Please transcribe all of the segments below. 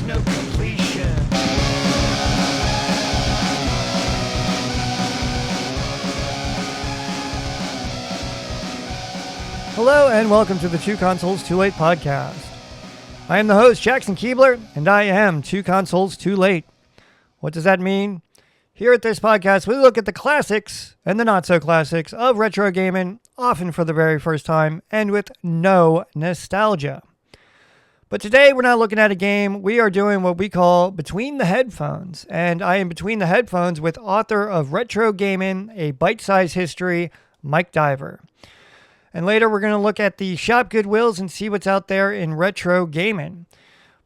no completion. Hello and welcome to the Two Consoles Too Late podcast. I am the host, Jackson Keebler, and I am Two Consoles Too Late. What does that mean? Here at this podcast, we look at the classics and the not-so-classics of retro gaming, often for the very first time, and with no nostalgia. But today, we're not looking at a game. We are doing what we call Between the Headphones, and I am between the headphones with author of Retro Gaming, A Bite-Sized History, Mike Diver. And later, we're going to look at the shop Goodwills and see what's out there in retro gaming.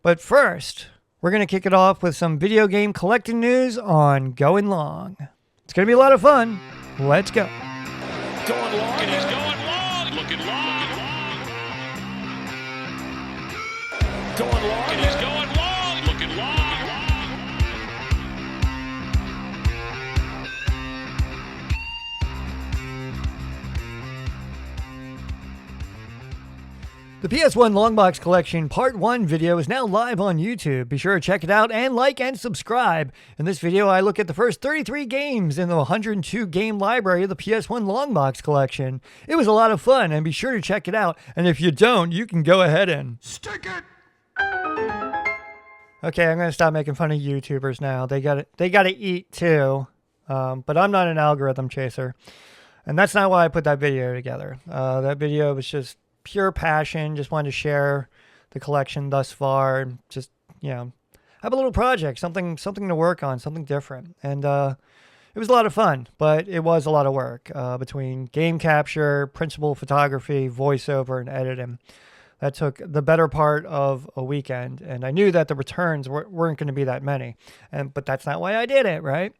But first, we're going to kick it off with some video game collecting news on Going Long. It's going to be a lot of fun. Let's go. Going long. It is going long. Looking long. Going long. It is going long. Looking long. The PS1 Longbox Collection Part 1 video is now live on YouTube. Be sure to check it out and like and subscribe. In this video, I look at the first 33 games in the 102 game library of the PS1 Longbox Collection. It was a lot of fun, and be sure to check it out. And if you don't, you can go ahead and stick it. Okay, I'm going to stop making fun of YouTubers now. They got to eat too. But I'm not an algorithm chaser. And that's not why I put that video together. That video was just pure passion. Just wanted to share the collection thus far. Just, have a little project, something to work on, something different. And it was a lot of fun, but it was a lot of work between game capture, principal photography, voiceover, and editing. That took the better part of a weekend, and I knew that the returns weren't going to be that many. But that's not why I did it, right?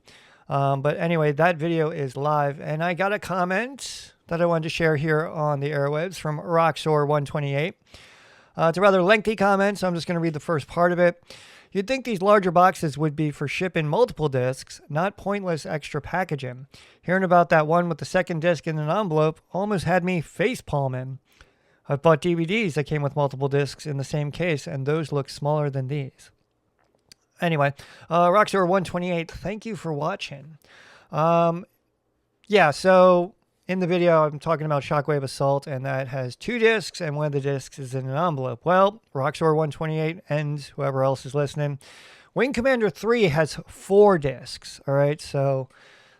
But anyway, that video is live, and I got a comment that I wanted to share here on the airwaves from Roxor128. It's a rather lengthy comment, so I'm just going to read the first part of it. You'd think these larger boxes would be for shipping multiple discs, not pointless extra packaging. Hearing about that one with the second disc in an envelope almost had me face palming. I've bought DVDs that came with multiple discs in the same case, and those look smaller than these. Anyway, Roxor128, thank you for watching. So in the video, I'm talking about Shockwave Assault, and that has 2 discs, and one of the discs is in an envelope. Well, Roxor128 and whoever else is listening, Wing Commander 3 has 4 discs, all right? So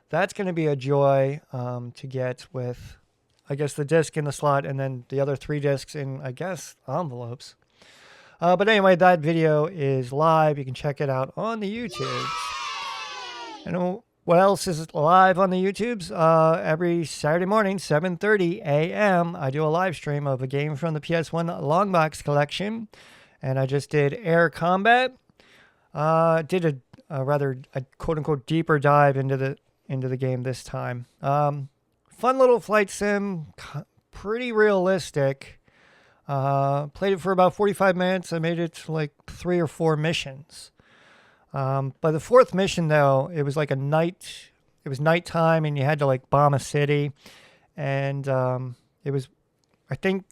that's going to be a joy to get with, I guess, the disc in the slot, and then the other 3 discs in, I guess, envelopes. But anyway, that video is live. You can check it out on the YouTubes. And what else is live on the YouTubes? Every Saturday morning, 7:30 a.m., I do a live stream of a game from the PS1 Longbox Collection. And I just did Air Combat. Did a quote-unquote deeper dive into the game this time. Fun little flight sim, pretty realistic. Played it for about 45 minutes. I made it to like 3 or 4 missions. By the 4th mission, though, it was like it was nighttime, and you had to like bomb a city. And I think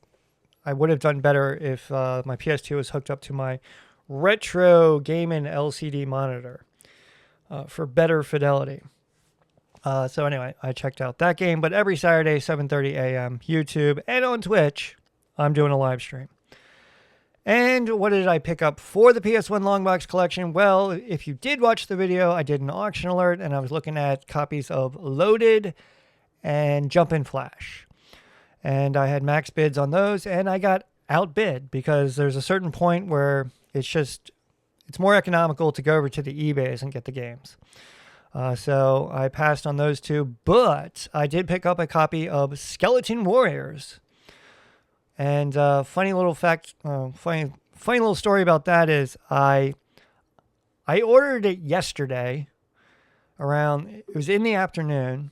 I would have done better if my PS2 was hooked up to my retro gaming LCD monitor for better fidelity. So anyway, I checked out that game. But every Saturday, 7:30 a.m., YouTube, and on Twitch, I'm doing a live stream. And what did I pick up for the PS1 Longbox Collection? Well, if you did watch the video, I did an auction alert, and I was looking at copies of Loaded and Jumpin' Flash. And I had max bids on those, and I got outbid because there's a certain point where it's more economical to go over to the eBays and get the games. So I passed on those 2, but I did pick up a copy of Skeleton Warriors. And funny little story about that is I ordered it yesterday it was in the afternoon.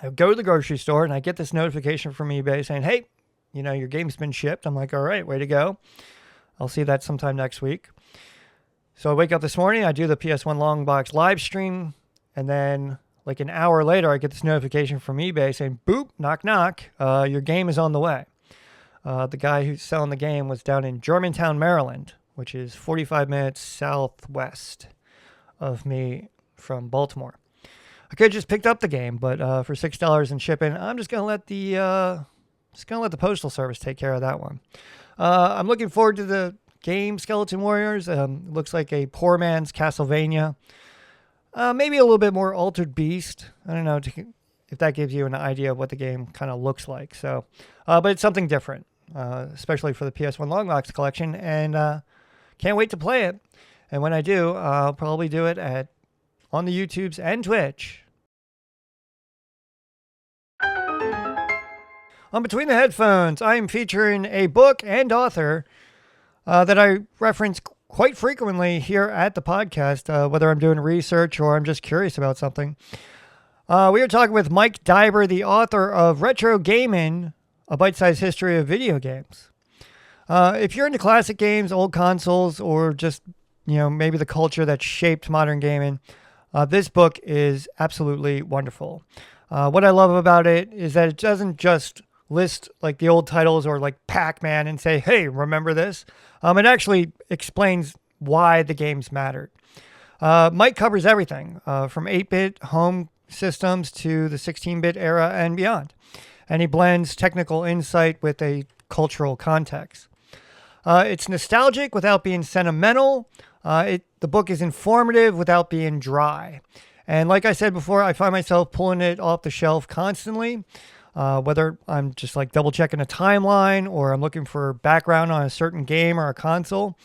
I go to the grocery store and I get this notification from eBay saying, hey, your game's been shipped. I'm like, all right, way to go. I'll see that sometime next week. So I wake up this morning, I do the PS1 Longbox live stream, and then like an hour later, I get this notification from eBay saying, boop, knock, knock, your game is on the way. The guy who's selling the game was down in Germantown, Maryland, which is 45 minutes southwest of me from Baltimore. I could have just picked up the game, but for $6 in shipping, I'm just gonna let the postal service take care of that one. I'm looking forward to the game Skeleton Warriors. Looks like a poor man's Castlevania. Maybe a little bit more Altered Beast. I don't know if that gives you an idea of what the game kind of looks like. So, but it's something different, especially for the PS1 Long Box collection, and can't wait to play it. And when I do, I'll probably do it on the YouTubes and Twitch. On Between the Headphones, I am featuring a book and author that I reference quite frequently here at the podcast, whether I'm doing research or I'm just curious about something. We are talking with Mike Diver, the author of Retro Gaming, A Bite-Sized History of Video Games. If you're into classic games, old consoles, or just, maybe the culture that shaped modern gaming, this book is absolutely wonderful. What I love about it is that it doesn't just list like the old titles or like Pac-Man and say, hey, remember this? It actually explains why the games mattered. Mike covers everything from 8-bit home systems to the 16-bit era and beyond. And he blends technical insight with a cultural context. It's nostalgic without being sentimental. The book is informative without being dry. And like I said before, I find myself pulling it off the shelf constantly, whether I'm just like double checking a timeline or I'm looking for background on a certain game or a console.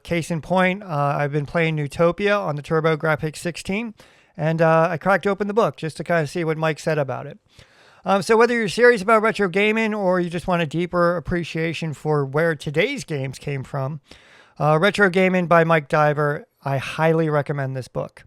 Case in point, I've been playing Newtopia on the TurboGrafx 16, and I cracked open the book just to kind of see what Mike said about it. So whether you're serious about retro gaming or you just want a deeper appreciation for where today's games came from, Retro Gaming by Mike Diver, I highly recommend this book.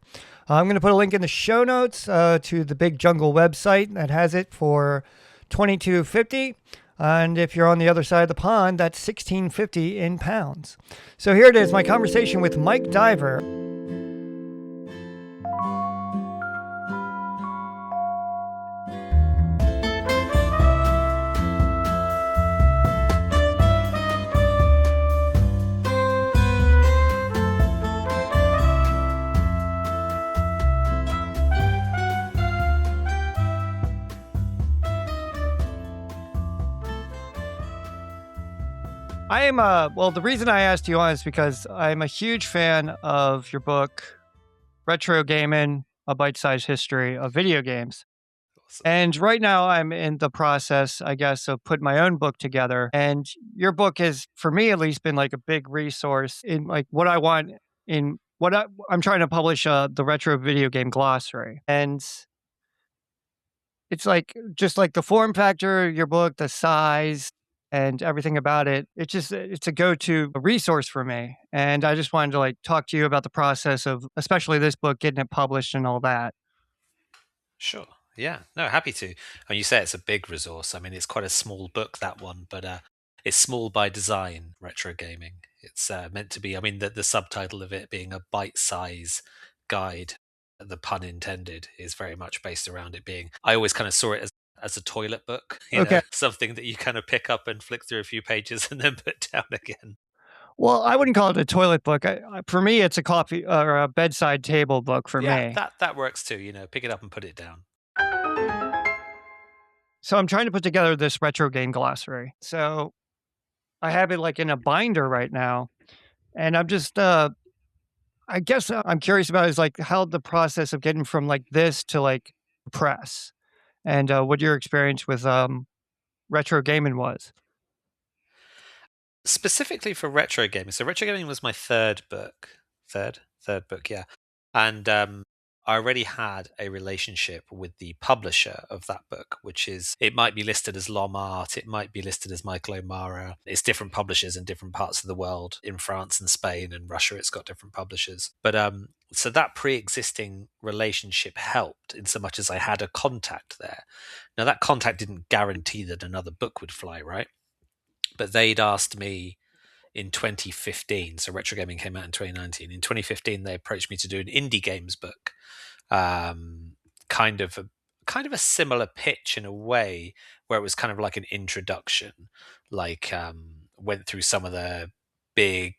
I'm going to put a link in the show notes to the Big Jungle website that has it for $22.50. And if you're on the other side of the pond, that's $16.50 in pounds. So here it is, my conversation with Mike Diver. The reason I asked you on is because I'm a huge fan of your book, Retro Gaming, A Bite-Sized History of Video Games. Awesome. And right now I'm in the process, I guess, of putting my own book together. And your book has, for me at least, been like a big resource in like what I want in what I'm trying to publish, the Retro Video Game Glossary. And it's like, just like the form factor, your book, the size, and everything about it. It's a go-to resource for me. And I just wanted to like talk to you about the process of, especially this book, getting it published and all that. Sure. Yeah. No, happy to. And you say it's a big resource. I mean, it's quite a small book, that one, but it's small by design, Retro Gaming. It's meant to be, I mean, the subtitle of it being a bite-size guide, the pun intended, is very much based around it being, I always kind of saw it as a toilet book, Okay. Something that you kind of pick up and flick through a few pages and then put down again. Well, I wouldn't call it a toilet book. For me, it's a coffee or a bedside table book for me. That works too. Pick it up and put it down. So I'm trying to put together this retro game glossary. So I have it like in a binder right now, and I'm just, I guess I'm curious about is like how the process of getting from like this to like press, and what your experience with retro gaming was. Specifically for retro gaming. So retro gaming was my third book. Third book, yeah. And I already had a relationship with the publisher of that book, which is, it might be listed as Lomart, it might be listed as Michael O'Mara. It's different publishers in different parts of the world. In France and Spain and Russia, it's got different publishers. But so that pre-existing relationship helped in so much as I had a contact there. Now, that contact didn't guarantee that another book would fly, right? But they'd asked me in 2015, so Retro Gaming came out in 2019. In 2015, they approached me to do an indie games book, kind of a similar pitch in a way, where it was kind of like an introduction, like went through some of the big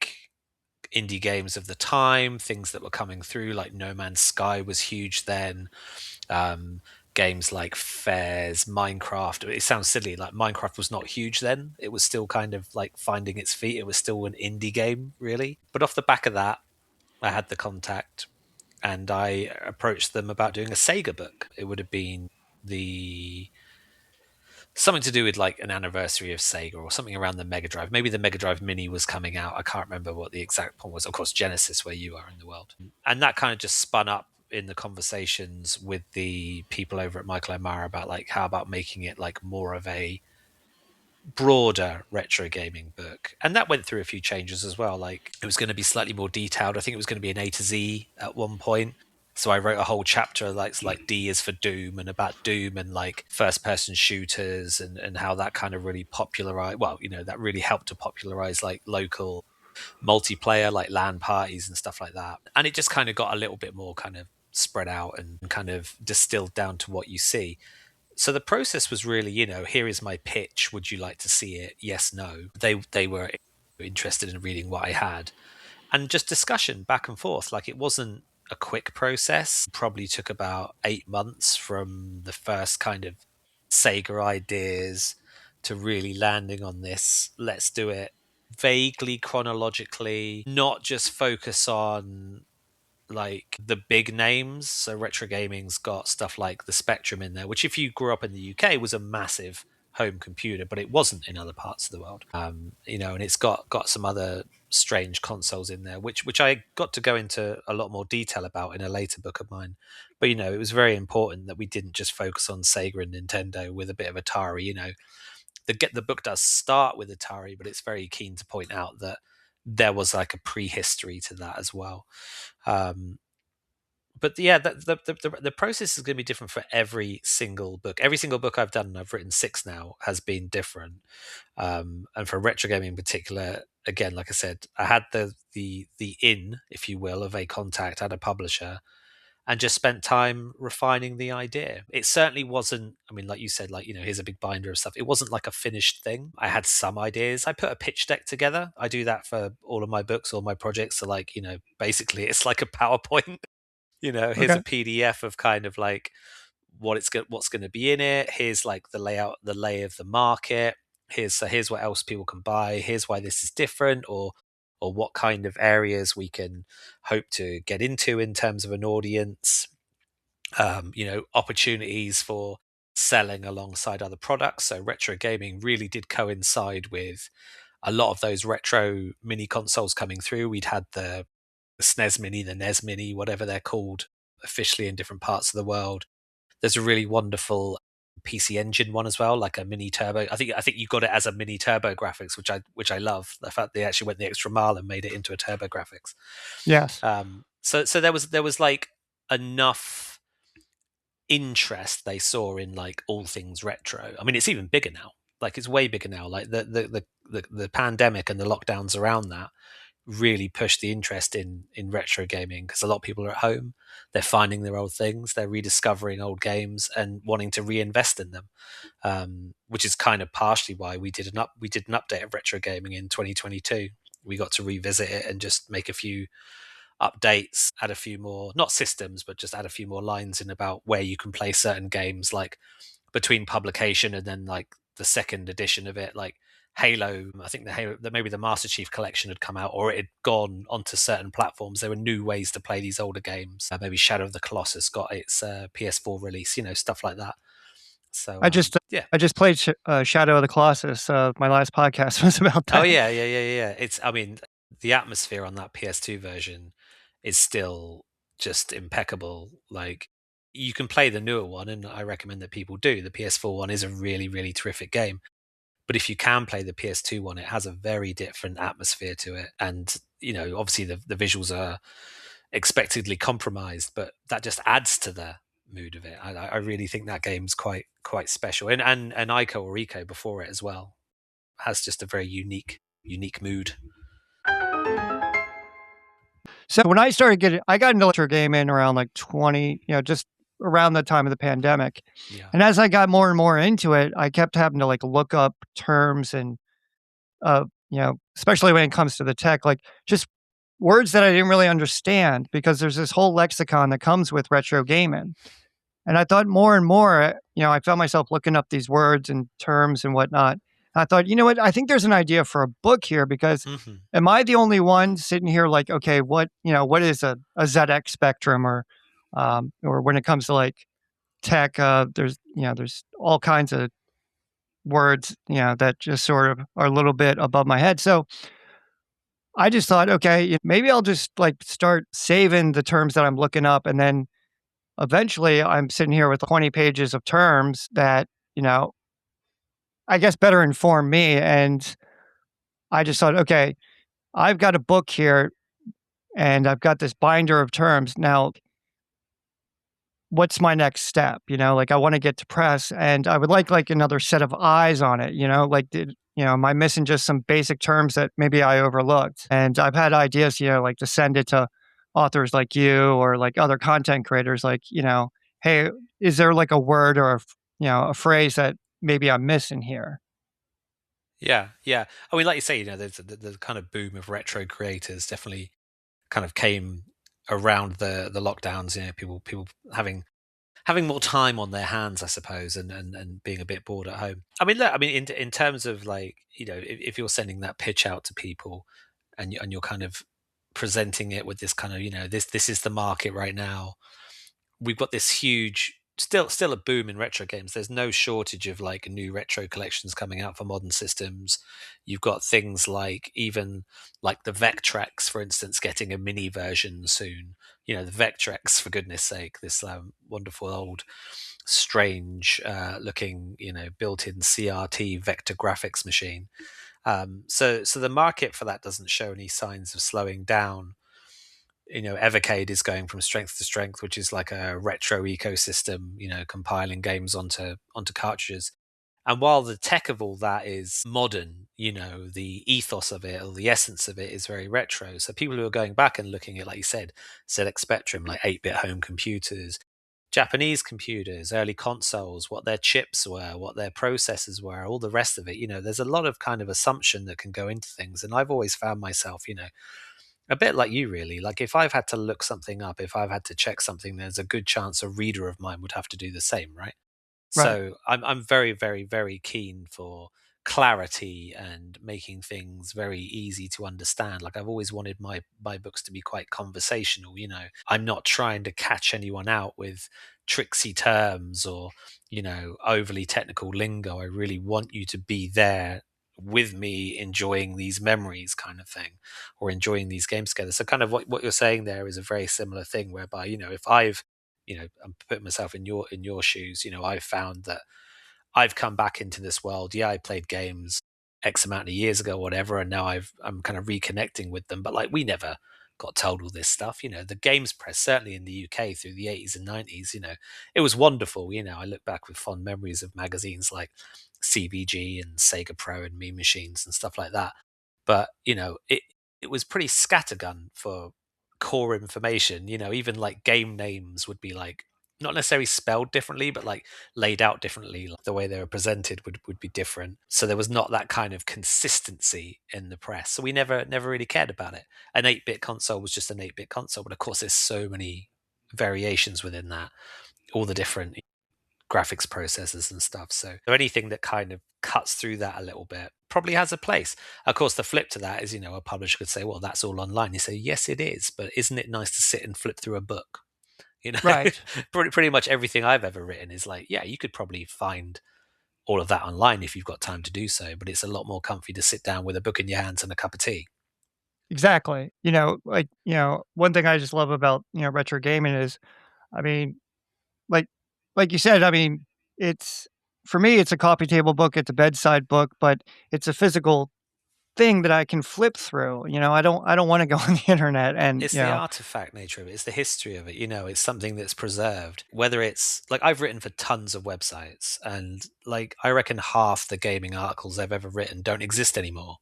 indie games of the time, things that were coming through, like No Man's Sky was huge then. Games like Fairs, Minecraft. It sounds silly, like Minecraft was not huge then. It was still kind of like finding its feet. It was still an indie game, really. But off the back of that, I had the contact and I approached them about doing a Sega book. It would have been the something to do with like an anniversary of Sega or something around the Mega Drive. Maybe the Mega Drive Mini was coming out. I can't remember what the exact point was. Of course, Genesis, where you are in the world. And that kind of just spun up in the conversations with the people over at Michael O'Mara about like how about making it like more of a broader retro gaming book. And that went through a few changes as well. Like it was going to be slightly more detailed. I think it was going to be an A to Z at one point. So I wrote a whole chapter like D is for Doom and about Doom and like first person shooters and how that kind of really popularized, well, you know, that really helped to popularize like local multiplayer, like LAN parties and stuff like that. And it just kind of got a little bit more kind of spread out and kind of distilled down to what you see. So the process was really, you know, here is my pitch. Would you like to see it? Yes, no. They were interested in reading what I had, and just discussion back and forth. Like it wasn't a quick process. Probably took about 8 months from the first kind of Sega ideas to really landing on this. Let's do it vaguely chronologically, not just focus on like the big names. So retro gaming's got stuff like the Spectrum in there, which if you grew up in the UK was a massive home computer, but it wasn't in other parts of the world. You know, and it's got some other strange consoles in there, which I got to go into a lot more detail about in a later book of mine. But you know, it was very important that we didn't just focus on Sega and Nintendo with a bit of Atari. You know, the book does start with Atari, but it's very keen to point out that there was like a prehistory to that as well. But yeah, the process is going to be different for every single book. Every single book I've done, and I've written 6 now, has been different. And for retro gaming in particular, again, like I said, I had the in, if you will, of a contact at a publisher, and just spent time refining the idea. It certainly wasn't. I mean, like you said, like, you know, here's a big binder of stuff. It wasn't like a finished thing. I had some ideas. I put a pitch deck together. I do that for all of my books, all my projects. So like, you know, basically it's like a PowerPoint. You know, here's Okay. a PDF of kind of like what's going to be in it. Here's like the layout, the lay of the market. Here's what else people can buy. Here's why this is different, or what kind of areas we can hope to get into in terms of an audience. You know, opportunities for selling alongside other products. So retro gaming really did coincide with a lot of those retro mini consoles coming through. We'd had the SNES Mini, the NES Mini, whatever they're called officially in different parts of the world. There's a really wonderful PC Engine one as well, like a mini turbo. I think you got it as a mini turbo graphics, which I love. The fact they actually went the extra mile and made it into a turbo graphics. Yes. So there was like enough interest they saw in like all things retro. I mean, it's even bigger now. Like it's way bigger now. Like the pandemic and the lockdowns around that really pushed the interest in retro gaming because a lot of people are at home, they're finding their old things, they're rediscovering old games and wanting to reinvest in them, which is kind of partially why we did an update of retro gaming in 2022. We got to revisit it and just make a few updates, add a few more, not systems, but just add a few more lines in about where you can play certain games, like between publication and then like the second edition of it, like Halo. I think maybe the Master Chief Collection had come out, or it had gone onto certain platforms. There were new ways to play these older games. Maybe Shadow of the Colossus got its PS4 release, you know, stuff like that. So yeah. I just played Shadow of the Colossus. My last podcast was about that. Oh yeah. It's, I mean, the atmosphere on that PS2 version is still just impeccable. Like you can play the newer one, and I recommend that people do. The PS4 one is a really, really terrific game. But if you can play the PS2 one, it has a very different atmosphere to it. And, you know, obviously the visuals are expectedly compromised, but that just adds to the mood of it. I really think that game's quite special. And Ico or Eco before it as well has just a very unique mood. So when I got into retro gaming around like 20, just around the time of the pandemic. Yeah. And as I got more and more into it, I kept having to like look up terms and, especially when it comes to the tech, like just words that I didn't really understand because there's this whole lexicon that comes with retro gaming. And I thought more and more, I found myself looking up these words and terms and whatnot. And I thought, you know what? I think there's an idea for a book here because Hmm. am I the only one sitting here like, okay, what is a ZX spectrum or when it comes to like tech, there's all kinds of words, that just sort of are a little bit above my head. So I just thought, okay, maybe I'll just like start saving the terms that I'm looking up. And then eventually I'm sitting here with 20 pages of terms that, you know, I guess better inform me. And I just thought, okay, I've got a book here and I've got this binder of terms. Now, what's my next step? Like I want to get to press and I would like another set of eyes on it, like am I missing just some basic terms that maybe I overlooked? And I've had ideas, like to send it to authors like you or like other content creators, like, hey, is there like a word or a phrase that maybe I'm missing here? Yeah, yeah. I mean, like you say, there's the kind of boom of retro creators definitely kind of came around the lockdowns. People having more time on their hands, I suppose, and being a bit bored at home. I mean, look, I mean, in terms of like, if you're sending that pitch out to people, and you're kind of presenting it with this kind of, this is the market right now. We've got this huge, still a boom in retro games. There's no shortage of like new retro collections coming out for modern systems. You've got things like, even like the Vectrex, for instance, getting a mini version soon. The Vectrex, for goodness sake, this wonderful old strange looking, built-in CRT vector graphics machine. So the market for that doesn't show any signs of slowing down. Evercade is going from strength to strength, which is like a retro ecosystem, compiling games onto cartridges. And while the tech of all that is modern, the ethos of it, or the essence of it, is very retro. So people who are going back and looking at, like you said, ZX Spectrum, like 8-bit home computers, Japanese computers, early consoles, what their chips were, what their processors were, all the rest of it, there's a lot of kind of assumption that can go into things. And I've always found myself, a bit like you, really. Like if I've had to look something up, if I've had to check something, there's a good chance a reader of mine would have to do the same, right? Right. So I'm very, very, very keen for clarity and making things very easy to understand. Like I've always wanted my books to be quite conversational. I'm not trying to catch anyone out with tricksy terms or overly technical lingo. I really want you to be there with me enjoying these memories, kind of thing, or enjoying these games together. So kind of what you're saying there is a very similar thing, whereby if I'm putting myself in your shoes. I've found that I've come back into this world. Yeah, I played games X amount of years ago, whatever, and now I'm kind of reconnecting with them. But like, we never got told all this stuff. The games press, certainly in the UK through the 80s and 90s, it was wonderful. I look back with fond memories of magazines like CBG and Sega Pro and Mean Machines and stuff like that. But it was pretty scattergun for core information. Even like game names would be like not necessarily spelled differently, but like laid out differently. Like the way they were presented would be different. So there was not that kind of consistency in the press. So we never really cared about it. An 8-bit console was just an 8-bit console, but of course there's so many variations within that, all the different graphics processors and stuff. So anything that kind of cuts through that a little bit probably has a place. Of course, the flip to that is, a publisher could say, well, that's all online. You say, yes, it is. But isn't it nice to sit and flip through a book? You know, Right. pretty much everything I've ever written is like, yeah, you could probably find all of that online if you've got time to do so. But it's a lot more comfy to sit down with a book in your hands and a cup of tea. Exactly. One thing I just love about, retro gaming is, I mean, like like you said, I mean, it's for me, it's a coffee table book, it's a bedside book, but it's a physical thing that I can flip through. I don't wanna go on the internet and, It's the artifact nature of it. It's the history of it. It's something that's preserved. Whether it's like, I've written for tons of websites, and like I reckon half the gaming articles I've ever written don't exist anymore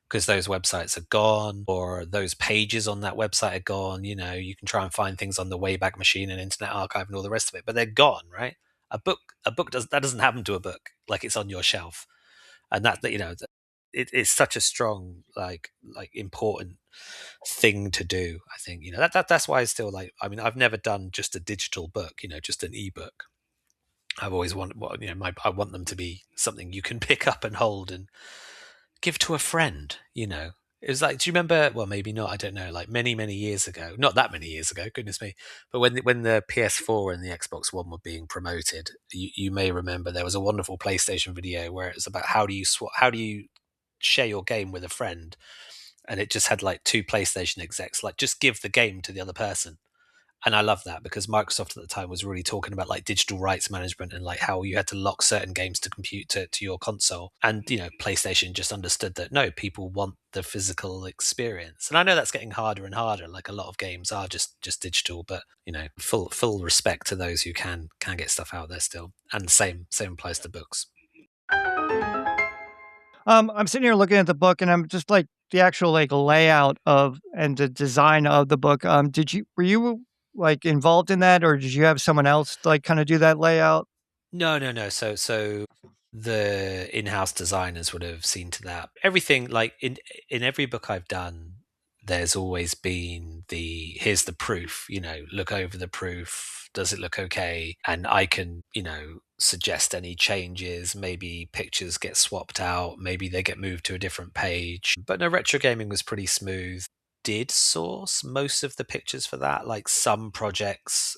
because those websites are gone, or those pages on that website are gone. You can try and find things on the Wayback Machine and Internet Archive and all the rest of it, but they're gone, right? A book doesn't happen to a book. Like, it's on your shelf, and it's such a strong, like important thing to do. I think that's why I still like. I mean, I've never done just a digital book, just an ebook. I've always wanted, I want them to be something you can pick up and hold and give to a friend. It was like, do you remember? Well, maybe not. I don't know. Like many, many years ago, not that many years ago. Goodness me! But when the PS4 and the Xbox One were being promoted, you may remember there was a wonderful PlayStation video where it was about how do you share your game with a friend, and it just had like two PlayStation execs like just give the game to the other person. And I love that because Microsoft at the time was really talking about like digital rights management and like how you had to lock certain games to compute to your console. And PlayStation just understood that no, people want the physical experience. And I know that's getting harder and harder. Like a lot of games are just digital, but full respect to those who can get stuff out there still. And the same applies to books. I'm sitting here looking at the book, and I'm just like the actual like layout of and the design of the book. Were you like involved in that, or did you have someone else like kind of do that layout? No, no, no. So the in-house designers would have seen to that. Everything like in every book I've done, there's always been here's the proof, look over the proof. Does it look okay? And I can, suggest any changes. Maybe pictures get swapped out. Maybe they get moved to a different page. But no, retro gaming was pretty smooth. Did source most of the pictures for that. Like some projects,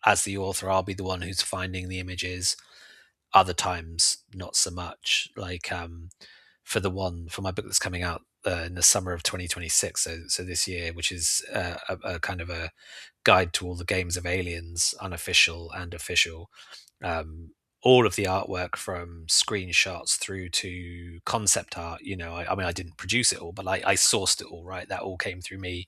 as the author, I'll be the one who's finding the images. Other times, not so much. Like for my book that's coming out in the summer of 2026, so this year, which is a kind of a guide to all the games of Aliens, unofficial and official. All of the artwork from screenshots through to concept art. I mean, I didn't produce it all, but I sourced it all. Right, that all came through me,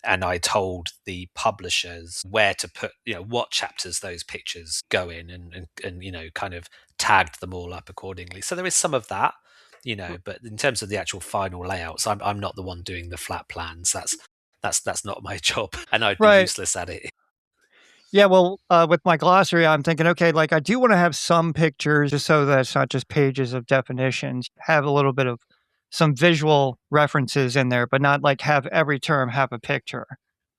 and I told the publishers where to put, what chapters those pictures go in, and kind of tagged them all up accordingly. So there is some of that, but in terms of the actual final layouts, I'm not the one doing the flat plans. That's not my job, and I'd be Right. useless at it. Yeah, well, with my glossary, I'm thinking, okay, like I do want to have some pictures just so that it's not just pages of definitions, have a little bit of some visual references in there, but not like have every term have a picture.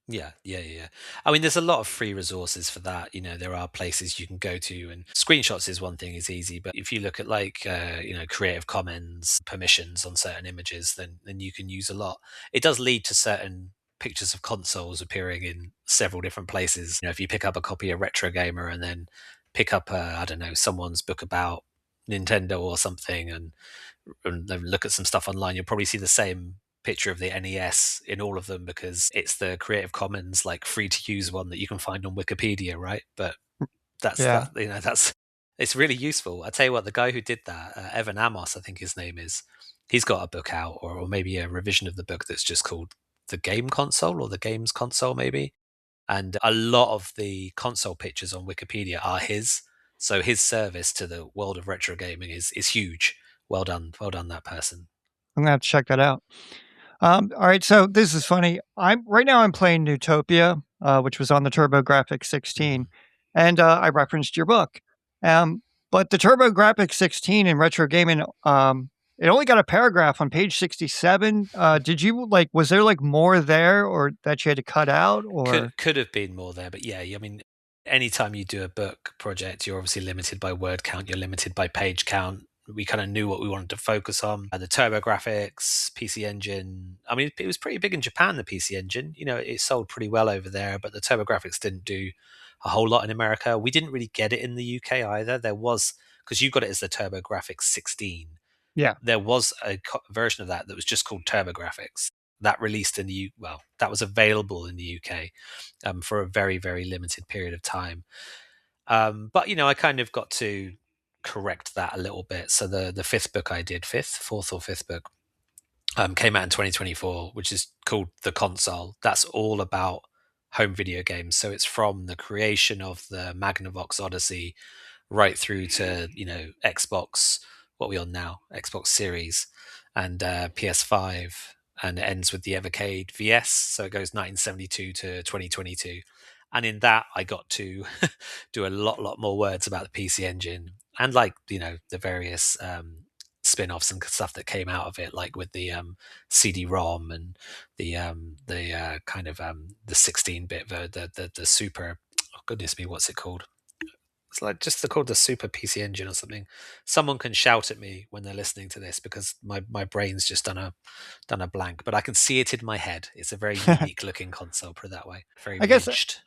Yeah, yeah, yeah. I mean, there's a lot of free resources for that. There are places you can go to, and screenshots is one thing, is easy. But if you look at like, Creative Commons permissions on certain images, then you can use a lot. It does lead to certain pictures of consoles appearing in several different places. If you pick up a copy of Retro Gamer and then pick up, I don't know, someone's book about Nintendo or something, and then look at some stuff online, you'll probably see the same picture of the NES in all of them because it's the Creative Commons like free to use one that you can find on Wikipedia, right? But that's Yeah. that that's it's really useful. I tell you what, the guy who did that, Evan Amos, I think his name is, he's got a book out, or maybe a revision of the book that's just called The Game Console or The Games Console, maybe. And a lot of the console pictures on Wikipedia are his. So his service to the world of retro gaming is huge. Well done, that person. I'm gonna have to check that out. All right, so this is funny. I'm playing Newtopia, which was on the TurboGrafx 16, Mm. and I referenced your book. Um, but the TurboGrafx 16 in retro gaming, it only got a paragraph on page 67. Did you like? Was there like more there, or that you had to cut out, or? Could have been more there, but yeah, I mean, anytime you do a book project, you're obviously limited by word count, you're limited by page count. We kind of knew what we wanted to focus on. The TurboGrafx, PC Engine. I mean, it was pretty big in Japan, the PC Engine. It sold pretty well over there, but the TurboGrafx didn't do a whole lot in America. We didn't really get it in the UK either. There was, because you got it as the TurboGrafx 16. Yeah, There was a version of that was just called TurboGrafx that released in that was available in the UK for a very, very limited period of time. But I kind of got to correct that a little bit. So the fifth book I did, fourth or fifth book, came out in 2024, which is called The Console. That's all about home video games. So it's from the creation of the Magnavox Odyssey right through to Xbox. What are we on now? Xbox Series and PS5, and it ends with the Evercade VS. So it goes 1972 to 2022, and in that I got to do a lot more words about the PC Engine and like the various spin-offs and stuff that came out of it, like with the CD-ROM and the kind of the 16-bit, the super. Oh goodness me, what's it called? It's like just called the Super PC Engine or something. Someone can shout at me when they're listening to this because my brain's just done a blank. But I can see it in my head. It's a very unique looking console, put it that way. Very I guess ridged.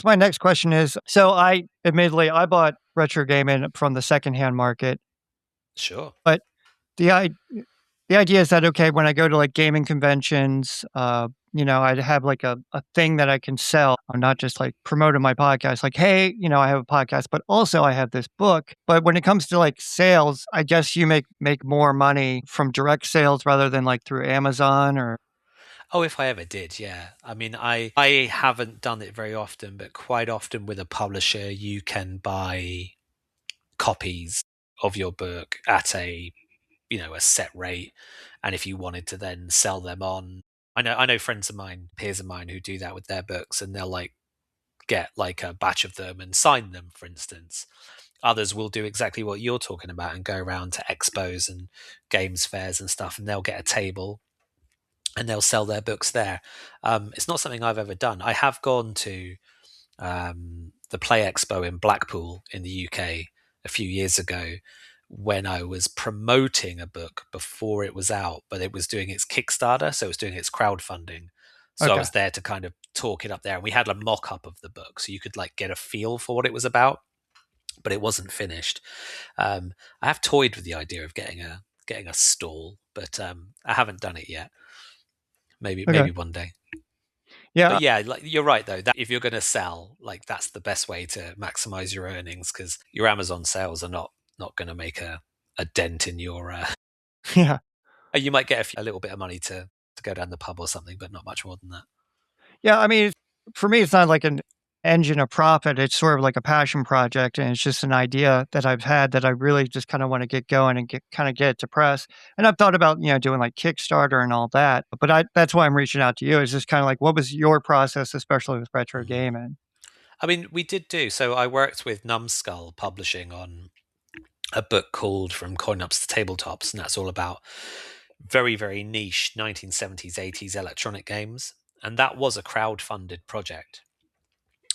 my next question is, so I bought retro gaming from the secondhand market, Sure. but the I the idea is that, okay, when I go to, like, gaming conventions, I'd have, like, a thing that I can sell. I'm not just, like, promoting my podcast, like, "Hey, I have a podcast, but also I have this book." But when it comes to, like, sales, I guess you make more money from direct sales rather than, like, through Amazon or. Oh, if I ever did, yeah. I mean, I haven't done it very often, but quite often with a publisher, you can buy copies of your book at a set rate, and if you wanted to then sell them on, I know friends of mine, peers of mine who do that with their books, and they'll like get like a batch of them and sign them, for instance. Others will do exactly what you're talking about and go around to expos and games fairs and stuff, and they'll get a table and they'll sell their books there. It's not something I've ever done. I have gone to the Play Expo in Blackpool in the UK a few years ago when I was promoting a book before it was out, but it was doing its Kickstarter, so it was doing its crowdfunding. So I Okay, was there to kind of talk it up there, and we had a mock-up of the book, so you could like get a feel for what it was about, but it wasn't finished. I have toyed with the idea of getting a stall, but I haven't done it yet. Maybe okay. maybe one day. Yeah, But yeah, like you're right though. That if you're going to sell, like that's the best way to maximize your earnings because your Amazon sales are not going to make a dent in your. yeah. You might get a little bit of money to go down the pub or something, but not much more than that. Yeah, I mean, for me, it's not like an engine of profit. It's sort of like a passion project, and it's just an idea that I've had that I really just kind of want to get going and get it to press. And I've thought about doing like Kickstarter and all that. But that's why I'm reaching out to you. Is just kind of like, what was your process, especially with retro Mhm. gaming? I mean, we did do so. I worked with Numbskull Publishing on a book called From Coin Ups to Tabletops, and that's all about very very niche 1970s 80s electronic games, and that was a crowd-funded project.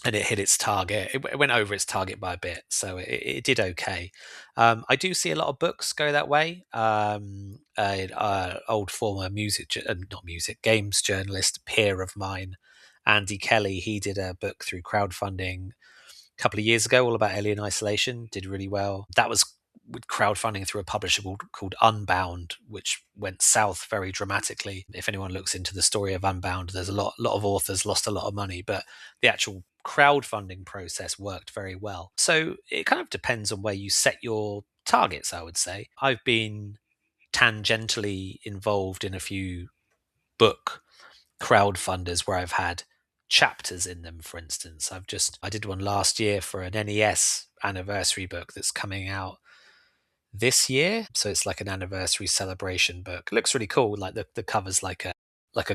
And it hit its target. It went over its target by a bit, so it did okay. I do see a lot of books go that way. Old former not music, games journalist, peer of mine, Andy Kelly, he did a book through crowdfunding a couple of years ago, all about Alien Isolation. Did really well. That was with crowdfunding through a publisher called Unbound, which went south very dramatically. If anyone looks into the story of Unbound, there's a lot of authors lost a lot of money, but the actual crowdfunding process worked very well. So it kind of depends on where you set your targets, I would say. I've been tangentially involved in a few book crowdfunders where I've had chapters in them. For instance, I did one last year for an NES anniversary book that's coming out this year, so it's like an anniversary celebration book. It looks really cool. Like the cover's like a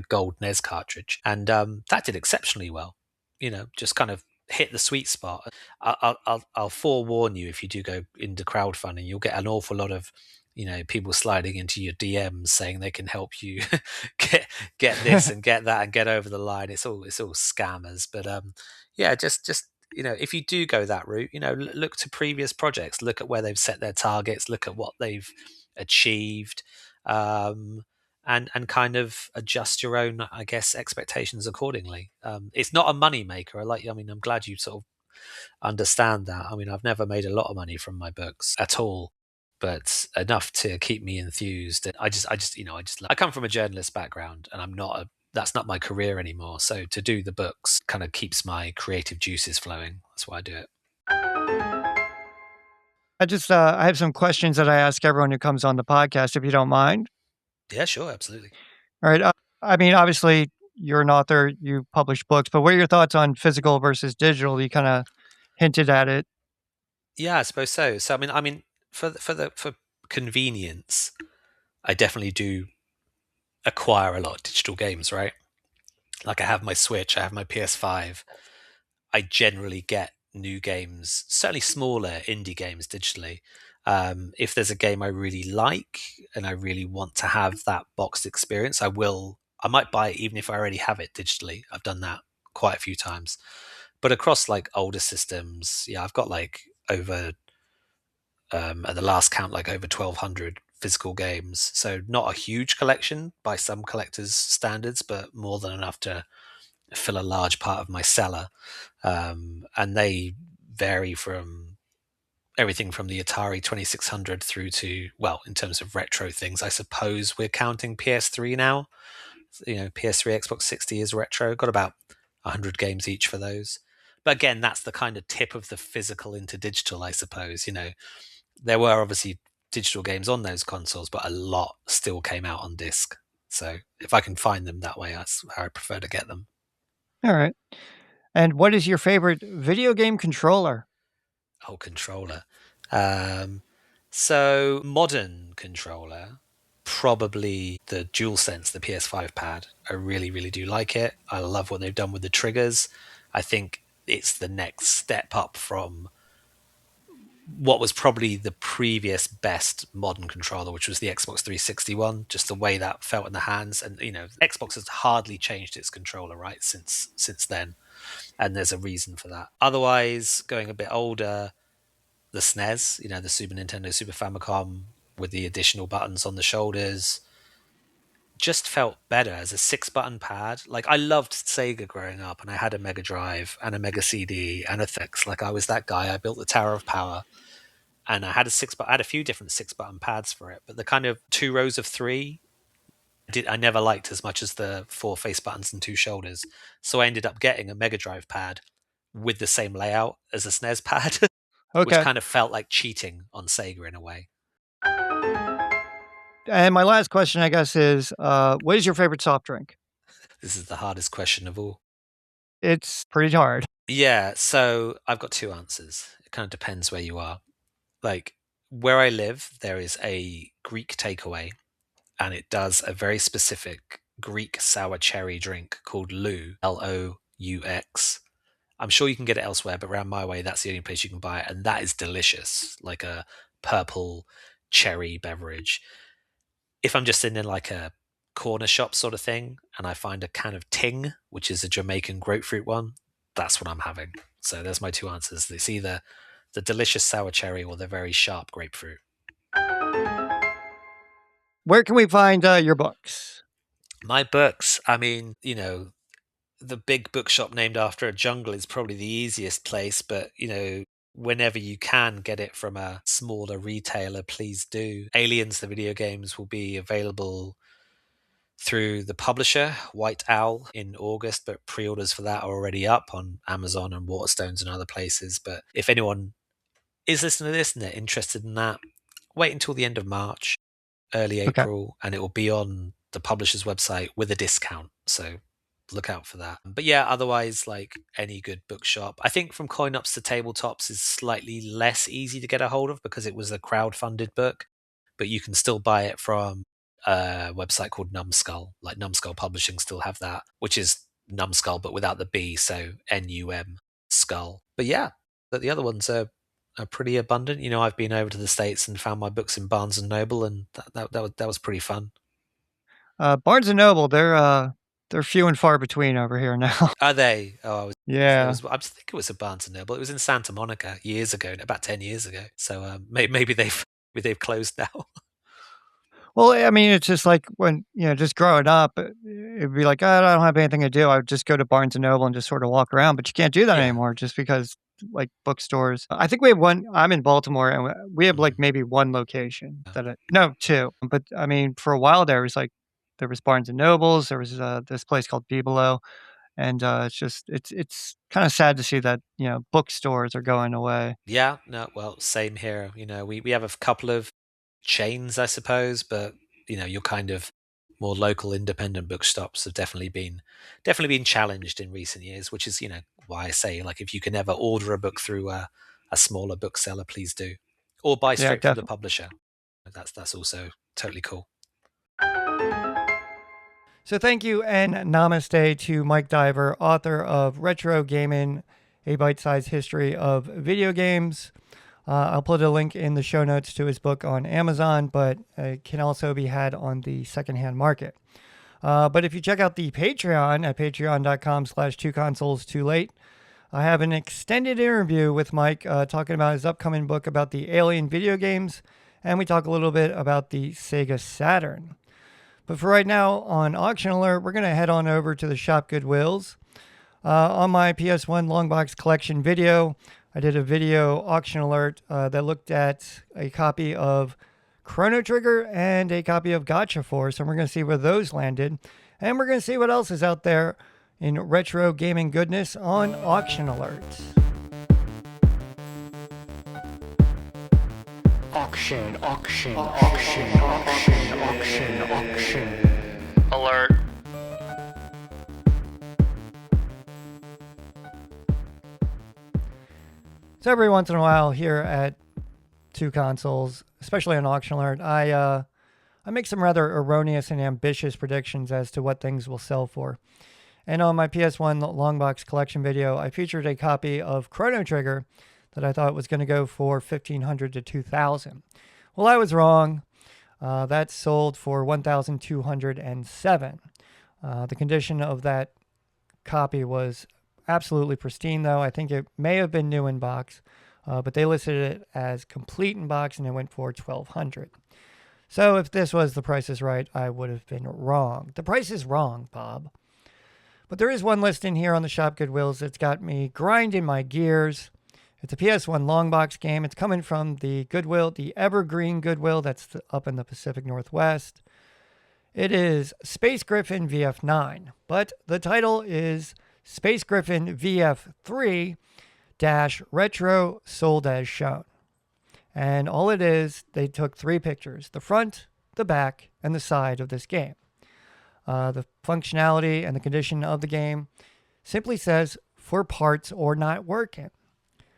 gold NES cartridge, and that did exceptionally well. Just kind of hit the sweet spot. I'll forewarn you, if you do go into crowdfunding, you'll get an awful lot of people sliding into your DMs saying they can help you get this and get that and get over the line. It's all scammers, but yeah, just if you do go that route, look to previous projects, look at where they've set their targets, look at what they've achieved, um, and kind of adjust your own, I guess, expectations accordingly. It's not a money maker. I'm glad you sort of understand that. I mean, I've never made a lot of money from my books at all, but enough to keep me enthused. And I come from a journalist background, and that's not my career anymore. So to do the books kind of keeps my creative juices flowing. That's why I do it. I have some questions that I ask everyone who comes on the podcast, if you don't mind. Yeah, sure, absolutely. All right. I mean, obviously, you're an author, you publish books, but what are your thoughts on physical versus digital? You kind of hinted at it. Yeah, I suppose so. So I mean, for convenience, I definitely do acquire a lot of digital games, right? Like I have my Switch, I have my PS5. I generally get new games, certainly smaller indie games digitally. If there's a game I really like and I really want to have that boxed experience, I might buy it even if I already have it digitally. I've done that quite a few times. But across like older systems, yeah, I've got like over at the last count like over 1,200 physical games. So not a huge collection by some collectors' standards, but more than enough to fill a large part of my cellar. And they vary from everything from the Atari 2600 through to, well, in terms of retro things, I suppose we're counting PS3 now. PS3, Xbox 60 is retro. Got about 100 games each for those. But again, that's the kind of tip of the physical into digital, I suppose. There were obviously digital games on those consoles, but a lot still came out on disc. So if I can find them that way, that's how I prefer to get them. All right. And what is your favorite video game controller? Oh, controller. Um, so modern controller, probably the DualSense, the PS5 pad. I really, really do like it. I love what they've done with the triggers. I think it's the next step up from what was probably the previous best modern controller, which was the Xbox 360 one. Just the way that felt in the hands, and Xbox has hardly changed its controller right since then, and there's a reason for that. Otherwise, going a bit older, the SNES, the Super Nintendo, Super Famicom with the additional buttons on the shoulders, just felt better as a 6-button pad. Like I loved Sega growing up, and I had a Mega Drive and a Mega CD and a Thix. Like I was that guy. I built the Tower of Power, and I had I had a few different 6-button pads for it. But the kind of 2 rows of three, I never liked as much as the 4 face buttons and 2 shoulders. So I ended up getting a Mega Drive pad with the same layout as a SNES pad, which Okay. kind of felt like cheating on Sega in a way. And my last question, I guess, is what is your favorite soft drink? This is the hardest question of all. It's pretty hard. Yeah, so I've got 2 answers. It kind of depends where you are. Like where I live, there is a Greek takeaway, and it does a very specific Greek sour cherry drink called Loux. I'm sure you can get it elsewhere, but around my way, that's the only place you can buy it, and that is delicious, like a purple cherry beverage. If I'm just in like a corner shop sort of thing and I find a can of Ting, which is a Jamaican grapefruit one, that's what I'm having. So there's my 2 answers. It's either the delicious sour cherry or the very sharp grapefruit. Where can we find your books? My books, I mean, the big bookshop named after a jungle is probably the easiest place, but whenever you can get it from a smaller retailer, please do. Aliens, the video games, will be available through the publisher, White Owl, in August, but pre-orders for that are already up on Amazon and Waterstones and other places. But if anyone is listening to this and they're interested in that, wait until the end of March, early Okay. April, and it will be on the publisher's website with a discount. So look out for that. But yeah, otherwise, like any good bookshop, I think From Coin Ups to Tabletops is slightly less easy to get a hold of because it was a crowd-funded book, but you can still buy it from a website called Numskull. Like Numskull Publishing still have that, which is Numskull but without the B, so NUM Skull. But yeah, but the other ones are pretty abundant. I've been over to the States and found my books in Barnes and Noble, and that was pretty fun. Barnes and Noble, they're few and far between over here now. Are they? Oh, Yeah. I think it was a Barnes and Noble. It was in Santa Monica years ago, about 10 years ago. So maybe they've closed now. Well, I mean, it's just like when, just growing up, it'd be like, "Oh, I don't have anything to do." I would just go to Barnes and Noble and just sort of walk around, but you can't do that Yeah. anymore just because like bookstores. I think we have one. I'm in Baltimore, and we have like Mhm. maybe one location no, two. But I mean, for a while there was Barnes and Nobles, there was this place called Bibelo, and it's kind of sad to see that bookstores are going away. Yeah, no, well, same here. We have a couple of chains, I suppose, but your kind of more local independent bookstops have definitely been challenged in recent years, which is why I say, like, if you can ever order a book through a smaller bookseller, please do, or buy Yeah, straight from the definitely. publisher. That's also totally cool. So thank you and namaste to Mike Diver, author of Retro Gaming, a bite-sized history of video games. I'll put a link in the show notes to his book on Amazon, but it can also be had on the secondhand market. But if you check out the Patreon at patreon.com/2consoles2late, I have an extended interview with Mike talking about his upcoming book about the Alien video games, and we talk a little bit about the Sega Saturn. But for right now, on Auction Alert, we're going to head on over to the Shop Goodwills. On my PS1 Longbox Collection video, I did a video auction alert that looked at a copy of Chrono Trigger and a copy of Gotcha Force, and we're going to see where those landed. And we're going to see what else is out there in retro gaming goodness on Auction Alert. Auction alert. So every once in a while here at Two Consoles, especially on Auction Alert, I make some rather erroneous and ambitious predictions as to what things will sell for. And on my PS1 Longbox Collection video, I featured a copy of Chrono Trigger that I thought was going to go for $1,500 to $2,000. Well, I was wrong. That sold for $1,207. The condition of that copy was absolutely pristine, though. I think it may have been new in box, but they listed it as complete in box, and it went for $1,200. So if this was The Price is Right, I would have been wrong. The price is wrong, Bob. But there is one listing here on the Shop Goodwills that's got me grinding my gears. It's a PS1 Longbox game. It's coming from the Goodwill, the Evergreen Goodwill that's up in the Pacific Northwest. It is Space Griffin VF9, but the title is Space Griffin VF3 Retro Sold as Shown. And all it is, they took 3 pictures, the front, the back, and the side of this game. The functionality and the condition of the game simply says for parts or not working.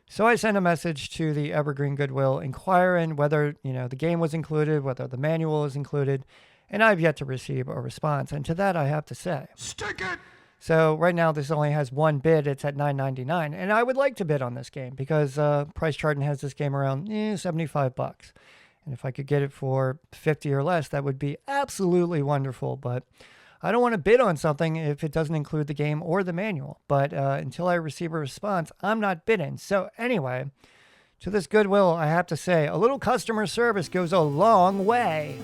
So I sent a message to the Evergreen Goodwill inquiring whether, the game was included, whether the manual was included, and I've yet to receive a response. And to that, I have to say, Stick it! so right now, this only has one bid. It's at $9.99, and I would like to bid on this game because Price Charting has this game around $75. And if I could get it for $50 or less, that would be absolutely wonderful. But I don't want to bid on something if it doesn't include the game or the manual. But until I receive a response, I'm not bidding. So anyway, to this Goodwill, I have to say, a little customer service goes a long way.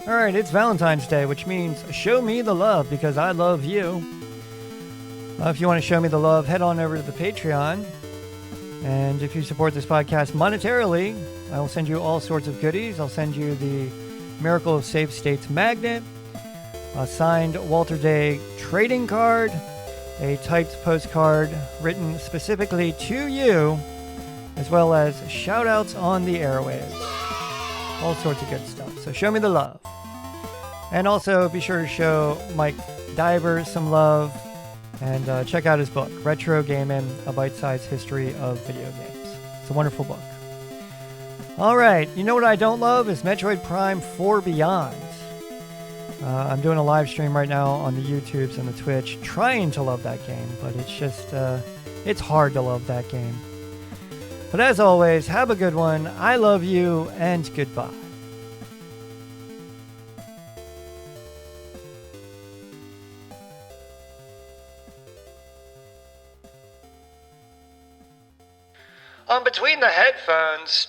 All right, it's Valentine's Day, which means show me the love because I love you. If you want to show me the love, head on over to the Patreon. And if you support this podcast monetarily, I will send you all sorts of goodies. I'll send you the Miracle of Safe States magnet, a signed Walter Day trading card, a typed postcard written specifically to you, as well as shout outs on the airwaves. All sorts of good stuff. So show me the love. And also be sure to show Mike Diver some love and check out his book, Retro Gaming, A Bite-Sized History of Video Games. It's a wonderful book. All right, you know what I don't love is Metroid Prime 4 Beyond. I'm doing a live stream right now on the YouTubes and the Twitch, trying to love that game, but it's just, it's hard to love that game. But as always, have a good one. I love you, and goodbye. Between the headphones.